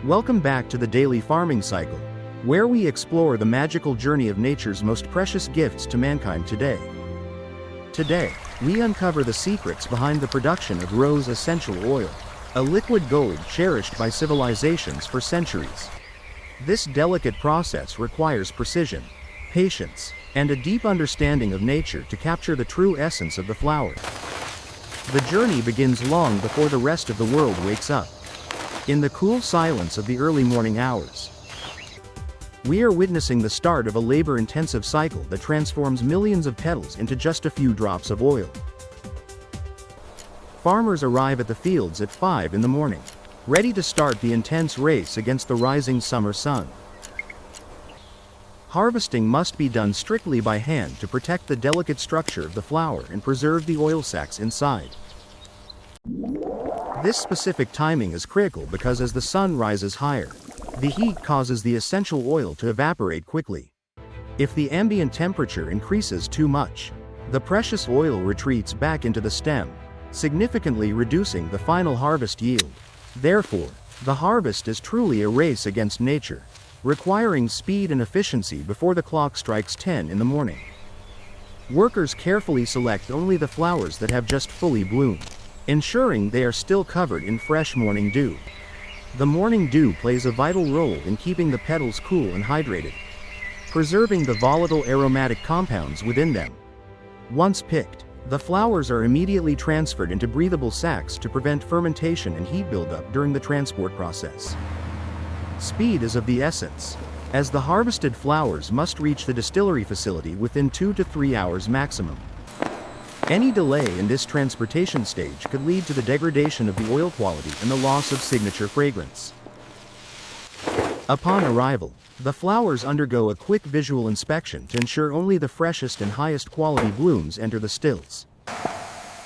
Welcome back to the Daily Farming Cycle, where we explore the magical journey of nature's most precious gifts to mankind today. Today, we uncover the secrets behind the production of rose essential oil, a liquid gold cherished by civilizations for centuries. This delicate process requires precision, patience, and a deep understanding of nature to capture the true essence of the flower. The journey begins long before the rest of the world wakes up. In the cool silence of the early morning hours, we are witnessing the start of a labor-intensive cycle that transforms millions of petals into just a few drops of oil. Farmers arrive at the fields at 5 in the morning, ready to start the intense race against the rising summer sun. Harvesting must be done strictly by hand to protect the delicate structure of the flower and preserve the oil sacs inside. This specific timing is critical because as the sun rises higher, the heat causes the essential oil to evaporate quickly. If the ambient temperature increases too much, the precious oil retreats back into the stem, significantly reducing the final harvest yield. Therefore, the harvest is truly a race against nature, requiring speed and efficiency before the clock strikes 10 in the morning. Workers carefully select only the flowers that have just fully bloomed, ensuring they are still covered in fresh morning dew. The morning dew plays a vital role in keeping the petals cool and hydrated, preserving the volatile aromatic compounds within them. Once picked, the flowers are immediately transferred into breathable sacs to prevent fermentation and heat buildup during the transport process. Speed is of the essence, as the harvested flowers must reach the distillery facility within 2 to 3 hours maximum. Any delay in this transportation stage could lead to the degradation of the oil quality and the loss of signature fragrance. Upon arrival, the flowers undergo a quick visual inspection to ensure only the freshest and highest quality blooms enter the stills.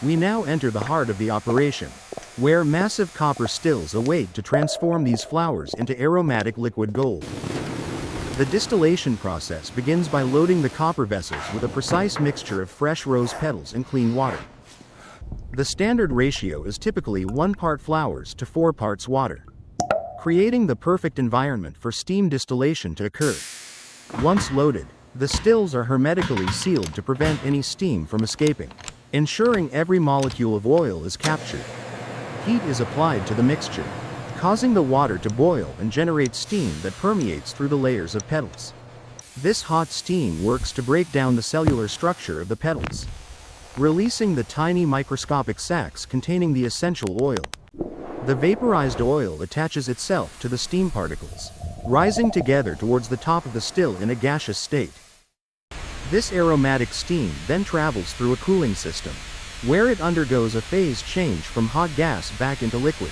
We now enter the heart of the operation, where massive copper stills await to transform these flowers into aromatic liquid gold. The distillation process begins by loading the copper vessels with a precise mixture of fresh rose petals and clean water. The standard ratio is typically 1 part flowers to 4 parts water, creating the perfect environment for steam distillation to occur. Once loaded, the stills are hermetically sealed to prevent any steam from escaping, ensuring every molecule of oil is captured. Heat is applied to the mixture, causing the water to boil and generate steam that permeates through the layers of petals. This hot steam works to break down the cellular structure of the petals, releasing the tiny microscopic sacs containing the essential oil. The vaporized oil attaches itself to the steam particles, rising together towards the top of the still in a gaseous state. This aromatic steam then travels through a cooling system, where it undergoes a phase change from hot gas back into liquid.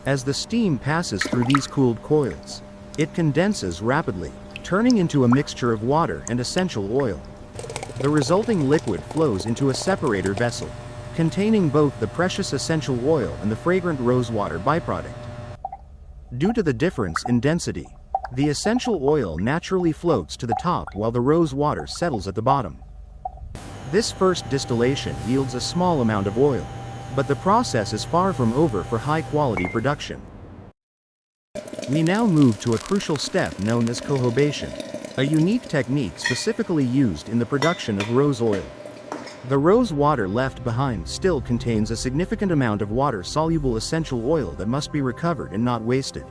As the steam passes through these cooled coils, it condenses rapidly, turning into a mixture of water and essential oil. The resulting liquid flows into a separator vessel, containing both the precious essential oil and the fragrant rosewater byproduct. Due to the difference in density, the essential oil naturally floats to the top while the rose water settles at the bottom. This first distillation yields a small amount of oil, but the process is far from over for high-quality production. We now move to a crucial step known as cohobation, a unique technique specifically used in the production of rose oil. The rose water left behind still contains a significant amount of water-soluble essential oil that must be recovered and not wasted.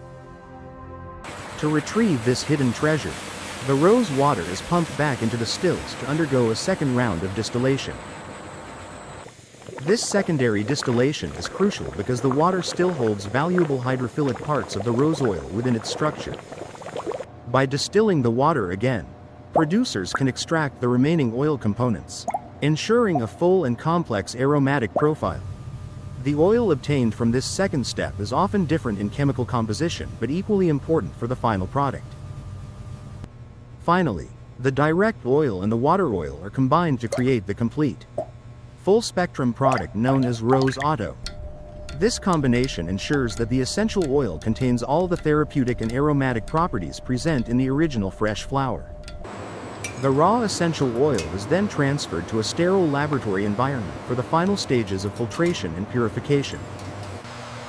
To retrieve this hidden treasure, the rose water is pumped back into the stills to undergo a second round of distillation. This secondary distillation is crucial because the water still holds valuable hydrophilic parts of the rose oil within its structure. By distilling the water again, producers can extract the remaining oil components, ensuring a full and complex aromatic profile. The oil obtained from this second step is often different in chemical composition but equally important for the final product. Finally, the direct oil and the water oil are combined to create the complete, full-spectrum product known as rose otto. This combination ensures that the essential oil contains all the therapeutic and aromatic properties present in the original fresh flower. The raw essential oil is then transferred to a sterile laboratory environment for the final stages of filtration and purification.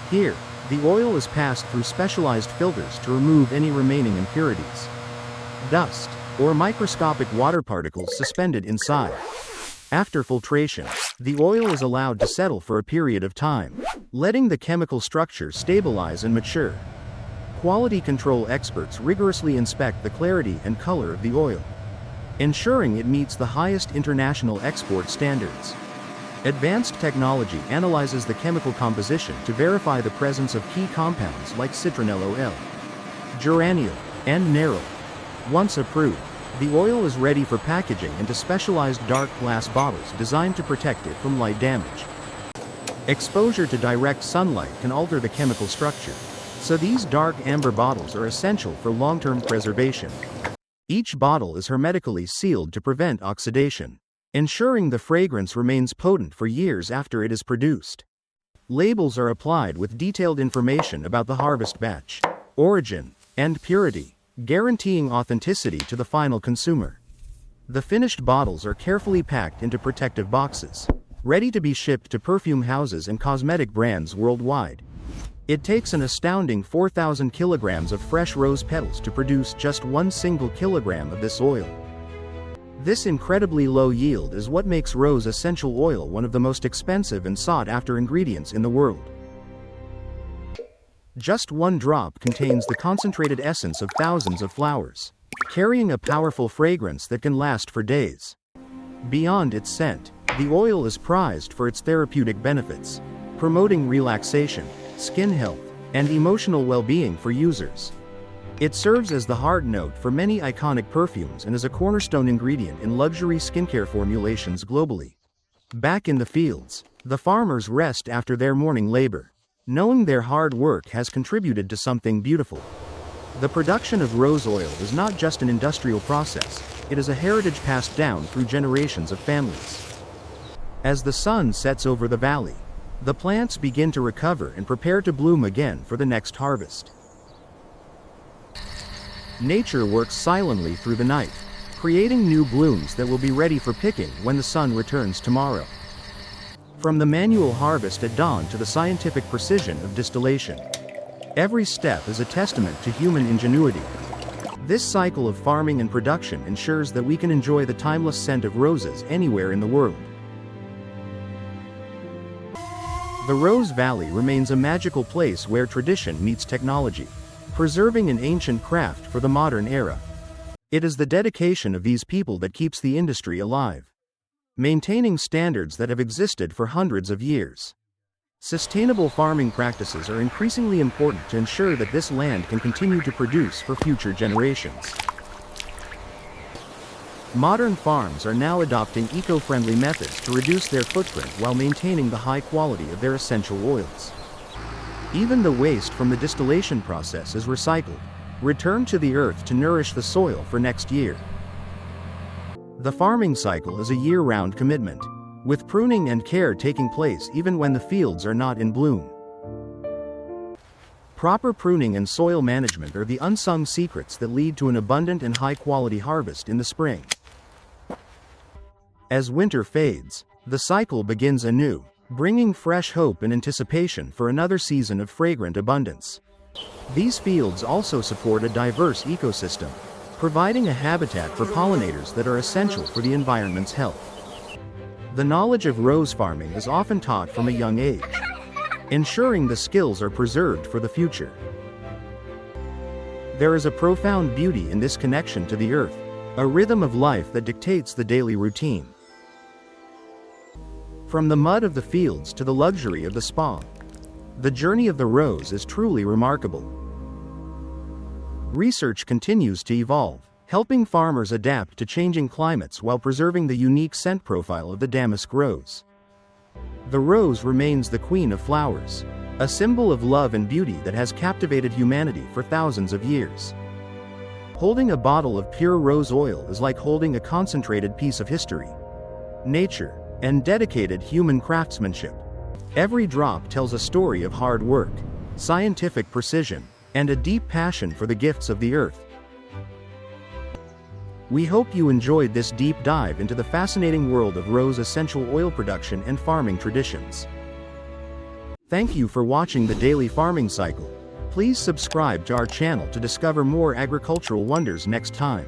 Here, The oil is passed through specialized filters to remove any remaining impurities, dust, or microscopic water particles suspended inside. After filtration, the oil is allowed to settle for a period of time, letting the chemical structure stabilize and mature. Quality control experts rigorously inspect the clarity and color of the oil, ensuring it meets the highest international export standards. Advanced technology analyzes the chemical composition to verify the presence of key compounds like citronellol, geraniol, and nerol. Once approved, the oil is ready for packaging into specialized dark glass bottles designed to protect it from light damage. Exposure to direct sunlight can alter the chemical structure, so these dark amber bottles are essential for long-term preservation. Each bottle is hermetically sealed to prevent oxidation, ensuring the fragrance remains potent for years after it is produced. Labels are applied with detailed information about the harvest batch, origin, and purity, guaranteeing authenticity to the final consumer. The finished bottles are carefully packed into protective boxes, ready to be shipped to perfume houses and cosmetic brands worldwide. It takes an astounding 4,000 kilograms of fresh rose petals to produce just 1 single kilogram of this oil. This incredibly low yield is what makes rose essential oil one of the most expensive and sought-after ingredients in the world. Just 1 drop contains the concentrated essence of thousands of flowers, carrying a powerful fragrance that can last for days. Beyond its scent, the oil is prized for its therapeutic benefits, promoting relaxation, skin health, and emotional well-being for users. It serves as the heart note for many iconic perfumes and is a cornerstone ingredient in luxury skincare formulations globally. Back in the fields, the farmers rest after their morning labor, knowing their hard work has contributed to something beautiful. The production of rose oil is not just an industrial process, it is a heritage passed down through generations of families. As the sun sets over the valley, the plants begin to recover and prepare to bloom again for the next harvest. Nature works silently through the night, creating new blooms that will be ready for picking when the sun returns tomorrow. From the manual harvest at dawn to the scientific precision of distillation, every step is a testament to human ingenuity. This cycle of farming and production ensures that we can enjoy the timeless scent of roses anywhere in the world. The Rose Valley remains a magical place where tradition meets technology, preserving an ancient craft for the modern era. It is the dedication of these people that keeps the industry alive, maintaining standards that have existed for hundreds of years. Sustainable farming practices are increasingly important to ensure that this land can continue to produce for future generations. Modern farms are now adopting eco-friendly methods to reduce their footprint while maintaining the high quality of their essential oils. Even the waste from the distillation process is recycled, returned to the earth to nourish the soil for next year. The farming cycle is a year-round commitment, with pruning and care taking place even when the fields are not in bloom. Proper pruning and soil management are the unsung secrets that lead to an abundant and high-quality harvest in the spring. As winter fades, the cycle begins anew, bringing fresh hope and anticipation for another season of fragrant abundance. These fields also support a diverse ecosystem, providing a habitat for pollinators that are essential for the environment's health. The knowledge of rose farming is often taught from a young age, ensuring the skills are preserved for the future. There is a profound beauty in this connection to the earth, a rhythm of life that dictates the daily routine. From the mud of the fields to the luxury of the spa, the journey of the rose is truly remarkable. Research continues to evolve, helping farmers adapt to changing climates while preserving the unique scent profile of the damask rose. The rose remains the queen of flowers, a symbol of love and beauty that has captivated humanity for thousands of years. Holding a bottle of pure rose oil is like holding a concentrated piece of history, nature, and dedicated human craftsmanship. Every drop tells a story of hard work, scientific precision, and a deep passion for the gifts of the earth. We hope you enjoyed this deep dive into the fascinating world of rose essential oil production and farming traditions. Thank you for watching the Daily Farming Cycle. Please subscribe to our channel to discover more agricultural wonders next time.